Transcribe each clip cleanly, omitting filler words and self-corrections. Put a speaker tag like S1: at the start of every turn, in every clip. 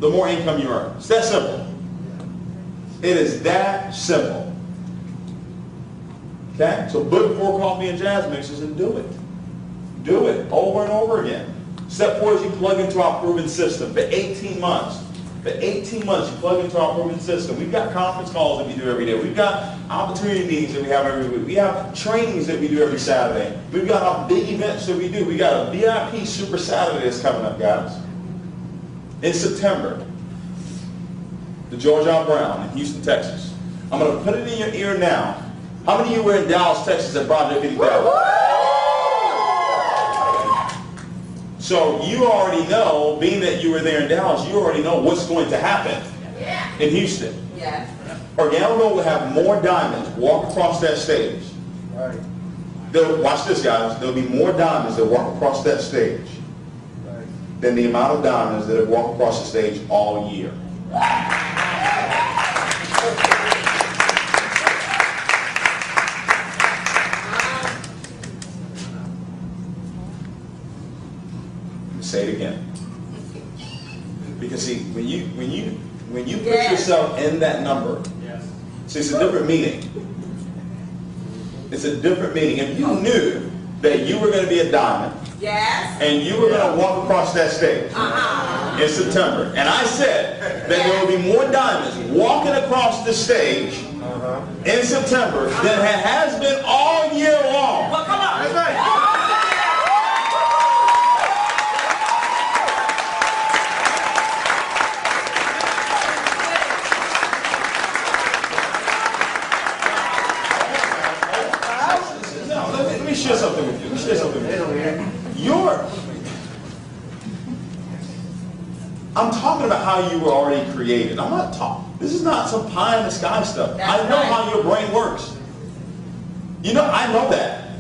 S1: the more income you earn. It's that simple. It is that simple. Okay? So book 4 coffee and jazz mixes and do it. Do it over and over again. Step 4 is you plug into our proven system for 18 months. For 18 months, you plug into our proven system. We've got conference calls that we do every day. We've got opportunity meetings that we have every week. We have trainings that we do every Saturday. We've got our big events that we do. We got a VIP Super Saturday that's coming up, guys. In September. The George R. Brown in Houston, Texas. I'm going to put it in your ear now. How many of you were in Dallas, Texas at Project 50,000? So you already know, being that you were there in Dallas, you already know what's going to happen in Houston. Yeah. Organo will have more diamonds walk across that stage. Right. Watch this, guys. There'll be more diamonds that walk across that stage than the amount of diamonds that have walked across the stage all year. Say it again. Because see, when you put yourself in that number, see, it's a different meaning. It's a different meaning. If you knew that you were going to be a diamond, and you were going to walk across that stage in September, and I said that there will be more diamonds walking across the stage in September than has been all year long. Well, come on. That's right. Let me share something with you. Let me share something with you. I'm talking about how you were already created. I'm not talking. This is not some pie in the sky stuff. I know how your brain works. You know, I know that.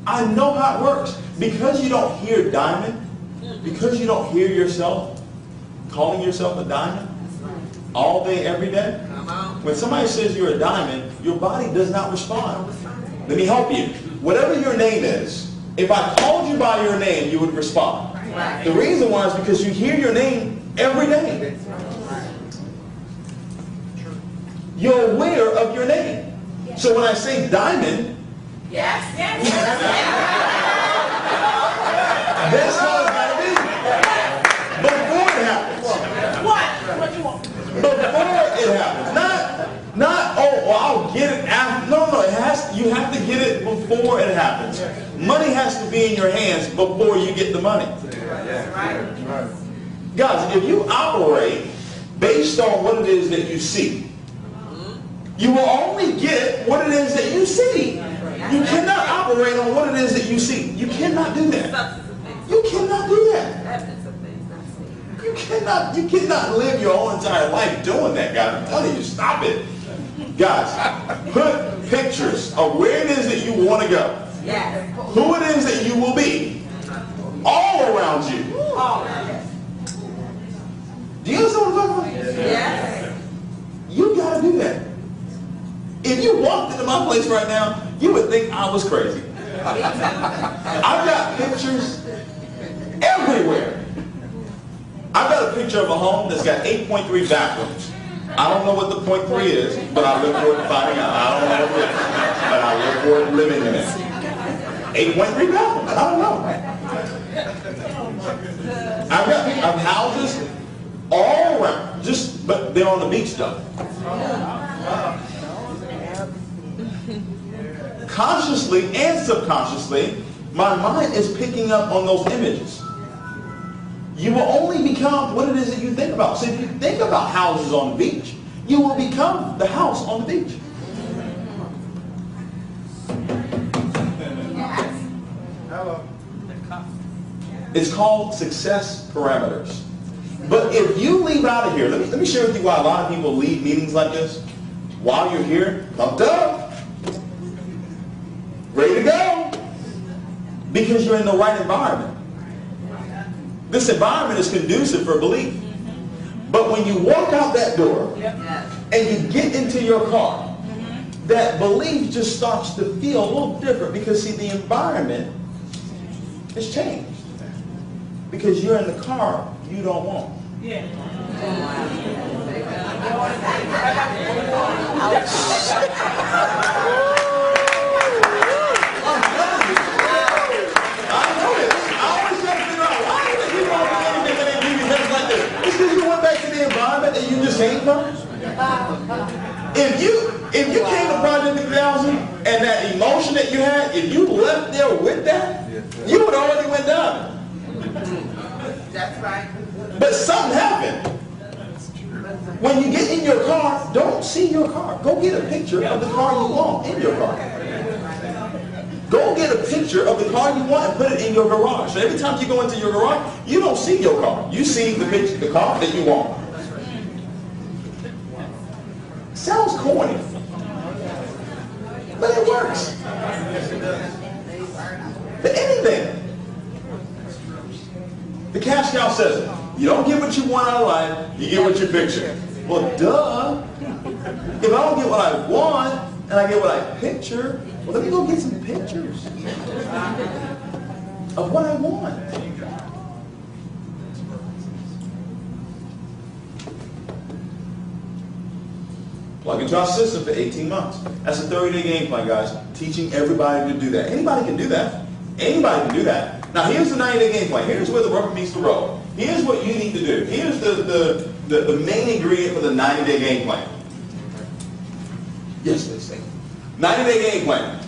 S1: I know how it works. Because you don't hear diamond, because you don't hear yourself calling yourself a diamond all day, every day, when somebody says you're a diamond, your body does not respond. Let me help you. Whatever your name is, if I called you by your name, you would respond. Right. The reason why is because you hear your name every day. You're aware of your name. So when I say diamond, that's how it's got to be. Before it happens. What you want? Before it happens. Not, oh, well, I'll get it after. No, you have to get it before it happens. Money has to be in your hands before you get the money. Guys, if you operate based on what it is that you see, you will only get what it is that you see. You cannot operate on what it is that you see. You cannot do that. You cannot do that. You cannot live your whole entire life doing that, guys. I'm telling you, stop it. Guys, put pictures of where it is that you want to go. Who it is that you will be. All around you. Do you understand what I'm talking about? Yes. You got to do that. If you walked into my place right now, you would think I was crazy. I've got pictures everywhere. I've got a picture of a home that's got 8.3 bathrooms. I don't know what the .3 is, but I look forward to finding out. I don't know what it is, but I look forward to living in it. 8.3 bathrooms. I don't know. I've got houses all around, but they're on the beach though. Consciously and subconsciously, my mind is picking up on those images. You will only become what it is that you think about. So if you think about houses on the beach, you will become the house on the beach. It's called success parameters. But if you leave out of here, let me share with you why a lot of people leave meetings like this. While you're here, pumped up, ready to go, because you're in the right environment. This environment is conducive for belief. But when you walk out that door and you get into your car, that belief just starts to feel a little different because, see, the environment has changed. Because you're in the car you don't want.
S2: Yeah.
S1: That you just came from? If you came to Project 3000 and that emotion that you had, if you left there with that, you would already went down.
S2: That's right.
S1: But something happened. When you get in your car, don't see your car. Go get a picture of the car you want in your car. Go get a picture of the car you want and put it in your garage. So every time you go into your garage, you don't see your car. You see the picture, the car that you want. Sounds corny, but it works. For anything. The cash cow says it. You don't get what you want out of life, you get what you picture. Well, duh. If I don't get what I want and I get what I picture, well, let me go get some pictures of what I want. Plug into our system for 18 months. That's a 30-day game plan, guys. Teaching everybody to do that. Anybody can do that. Anybody can do that. Now, here's the 90-day game plan. Here's where the rubber meets the road. Here's what you need to do. Here's the main ingredient for the 90-day game plan. Yes, please. 90-day game plan.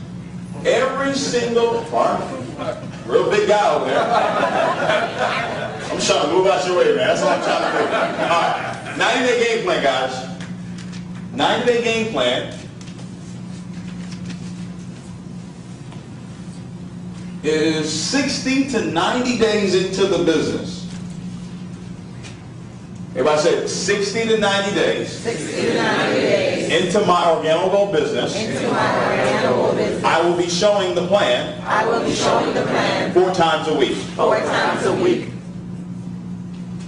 S1: Every single real big guy over there. I'm trying to move out your way, man. That's what I'm trying to do. All right. 90-day game plan, guys. 90-day game plan is 60 to 90 days into the business. Everybody say 60 to 90 days.
S2: 60 to 90 days.
S1: Into my Organo business.
S2: Into my Organo business.
S1: I will be showing the plan.
S2: I will be showing the plan
S1: 4 times a week.
S2: 4 times a week.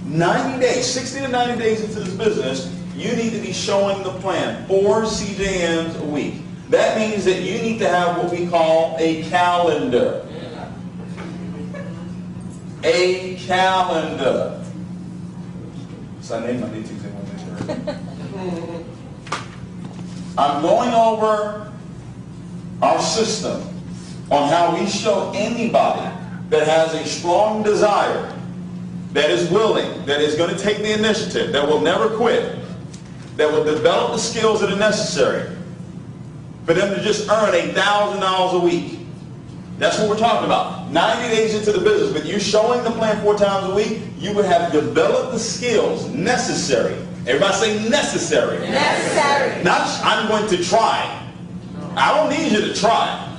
S1: 90 days, 60 to 90 days into this business, you need to be showing the plan 4 CJMs a week. That means that you need to have what we call a calendar. A calendar. Sunday, Monday, Tuesday, Wednesday, Thursday. I'm going over our system on how we show anybody that has a strong desire, that is willing, that is going to take the initiative, that will never quit, that will develop the skills that are necessary for them to just earn $1,000 a week. That's what we're talking about. 90 days into the business, with you showing the plan 4 times a week, you would have developed the skills necessary. Everybody say necessary.
S2: Necessary.
S1: Not I'm going to try. I don't need you to try.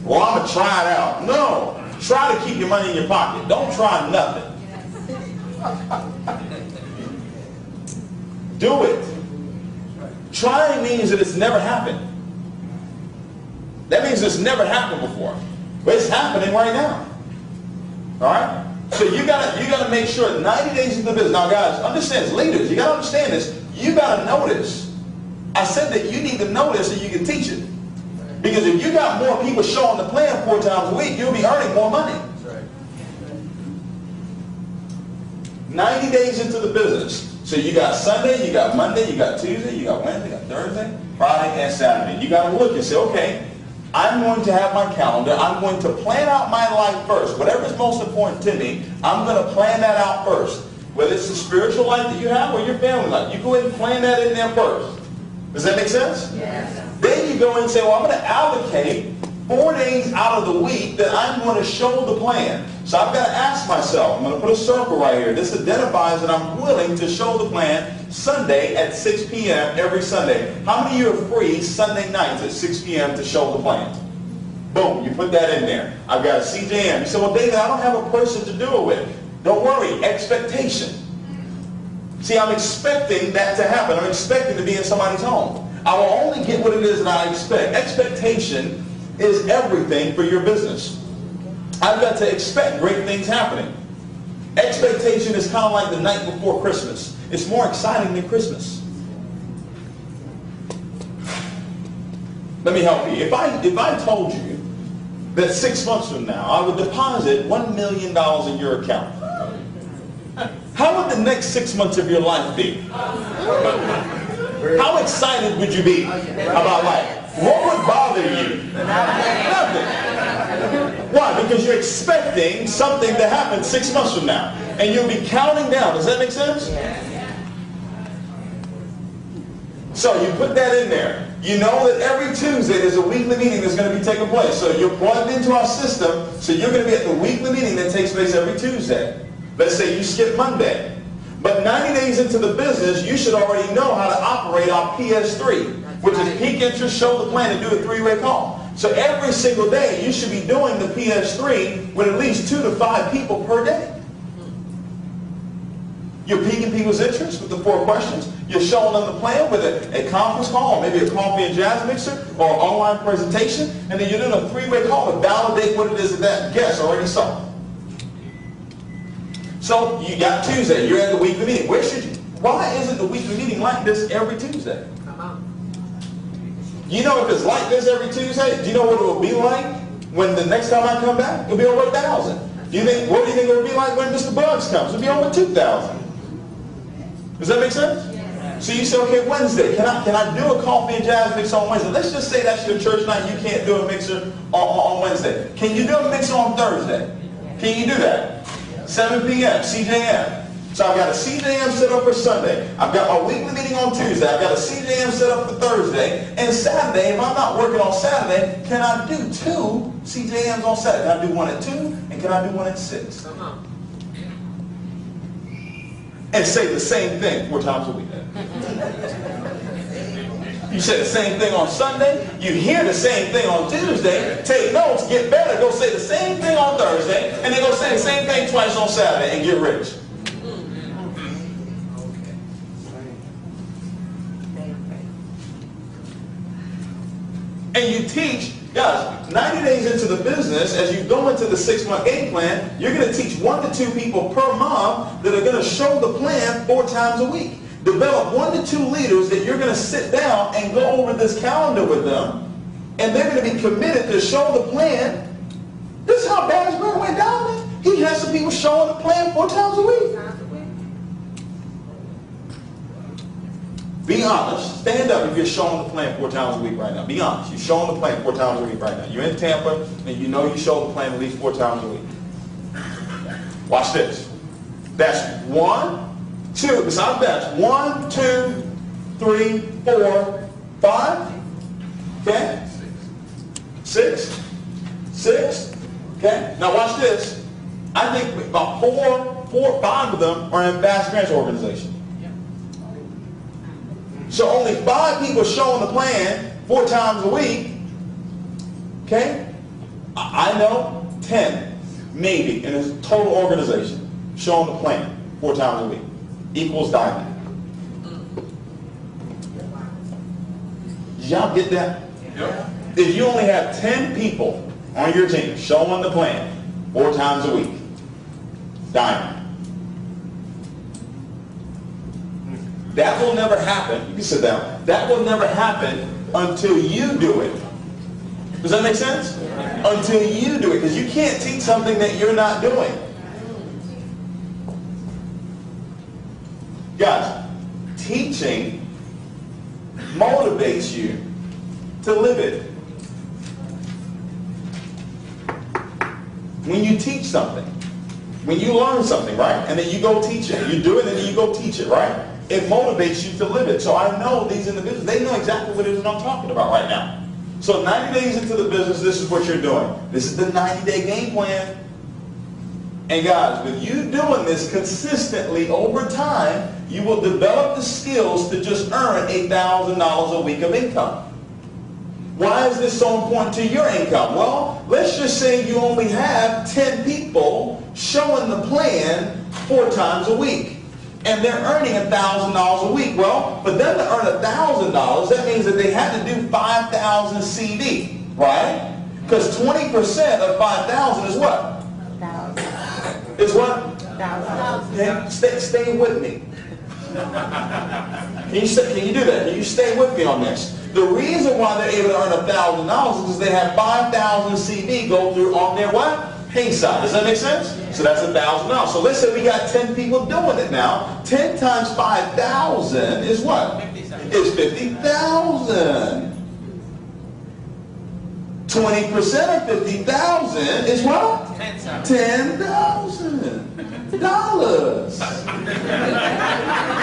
S1: Well, I'm going to try it out. No. Try to keep your money in your pocket. Don't try nothing. Do it. Trying means that it's never happened. That means it's never happened before. But it's happening right now. Alright? So you gotta make sure 90 days into the business. Now guys, understand, as leaders, you gotta understand this. You gotta know this. I said that you need to know this so you can teach it. Because if you got more people showing the plan 4 times a week, you'll be earning more money. 90 days into the business. So you got Sunday, you got Monday, you got Tuesday, you got Wednesday, you got Thursday, Friday, and Saturday. You got to look and say, okay, I'm going to have my calendar. I'm going to plan out my life first. Whatever is most important to me, I'm going to plan that out first. Whether it's the spiritual life that you have or your family life, you go ahead and plan that in there first. Does that make sense?
S2: Yes.
S1: Then you go and say, well, I'm going to allocate 4 days out of the week that I'm going to show the plan. So I've got to ask myself, I'm going to put a circle right here. This identifies that I'm willing to show the plan Sunday at 6 p.m. every Sunday. How many of you are free Sunday nights at 6 p.m. to show the plan? Boom, you put that in there. I've got a CJM. You say, well, David, I don't have a person to do it with. Don't worry, expectation. See, I'm expecting that to happen. I'm expecting to be in somebody's home. I will only get what it is that I expect. Expectation is everything for your business. I've got to expect great things happening. Expectation is kind of like the night before Christmas. It's more exciting than Christmas. Let me help you. If I told you that 6 months from now I would deposit $1 million in your account, How would the next 6 months of your life be? How excited would you be about life? What would bother you? Nothing. Why? Because you're expecting something to happen 6 months from now. And you'll be counting down. Does that make sense? So you put that in there. You know that every Tuesday there's a weekly meeting that's going to be taking place. So you're plugged into our system. So you're going to be at the weekly meeting that takes place every Tuesday. Let's say you skip Monday. But 90 days into the business, you should already know how to operate our PS3, which is peak interest, show the plan, and do a 3-way call. So every single day, you should be doing the PS3 with at least 2 to 5 people per day. You're piquing people's interest with the 4 questions. You're showing them the plan with a conference call, or maybe a coffee and jazz mixer, or an online presentation, and then you're doing a 3-way call to validate what it is that guest already saw. So you got Tuesday, you're at the weekly meeting. Why isn't the weekly meeting like this every Tuesday? You know, if it's like this every Tuesday, do you know what it will be like when the next time I come back? It'll be over 1,000. What do you think it will be like when Mr. Bugs comes? It'll be over 2,000. Does that make sense? So you say, okay, Wednesday, can I do a coffee and jazz mix on Wednesday? Let's just say that's your church night. You can't do a mixer on Wednesday. Can you do a mixer on Thursday? Can you do that? 7 p.m., CJM. So I've got a CJM set up for Sunday. I've got my weekly meeting on Tuesday. I've got a CJM set up for Thursday. And Saturday, if I'm not working on Saturday, can I do 2 CJMs on Saturday? Can I do one at 2? And can I do one at 6? And say the same thing 4 times a week. You say the same thing on Sunday. You hear the same thing on Tuesday. Take notes, get better. Go say the same thing on Thursday. And then go say the same thing twice on Saturday and get rich. And you teach, guys, 90 days into the business, as you go into the 6-month game plan, you're going to teach 1 to 2 people per month that are going to show the plan 4 times a week. Develop 1 to 2 leaders that you're going to sit down and go over this calendar with them, and they're going to be committed to show the plan. This is how Barry's brother went down, man. He has some people showing the plan 4 times a week. Be honest. Stand up if you're showing the plan 4 times a week right now. Be honest. You're showing the plan 4 times a week right now. You're in Tampa, and you know you show the plan at least 4 times a week. Watch this. That's 1, 2. Besides that, 1, 2, 3, 4, 5. Okay? 6. 6. Okay? Now watch this. I think about 4 or 5 of them are in fast grants organizations. So only 5 people showing the plan 4 times a week. Okay? I know 10, maybe, in a total organization showing the plan 4 times a week equals diamond. Did y'all get that? Yep. If you only have 10 people on your team showing the plan 4 times a week, diamond. That will never happen. You can sit down. That will never happen until you do it. Does that make sense? Until you do it. Because you can't teach something that you're not doing. Guys, teaching motivates you to live it. When you teach something, when you learn something, right? And then you go teach it. You do it and then you go teach it, right? It motivates you to live it. So I know these individuals, they know exactly what it is I'm talking about right now. So 90 days into the business, this is what you're doing. This is the 90-day game plan. And guys, with you doing this consistently over time, you will develop the skills to just earn $8,000 a week of income. Why is this so important to your income? Well, let's just say you only have 10 people showing the plan 4 times a week. And they're earning $1,000 a week. Well, for them to earn $1,000, that means that they had to do 5,000 CD, right? Because 20% of 5,000 is what?
S2: 1,000.
S1: Is what?
S2: 1,000.
S1: Okay? Stay with me. Can you do that? Can you stay with me on this? The reason why they're able to earn $1,000 is because they have 5,000 CD go through on their what? side. Does that make sense? So that's $1,000. So let's say we got 10 people doing it now. 10 times 5,000 is what? Is 50,000. 20% of 50,000 is what? $10,000.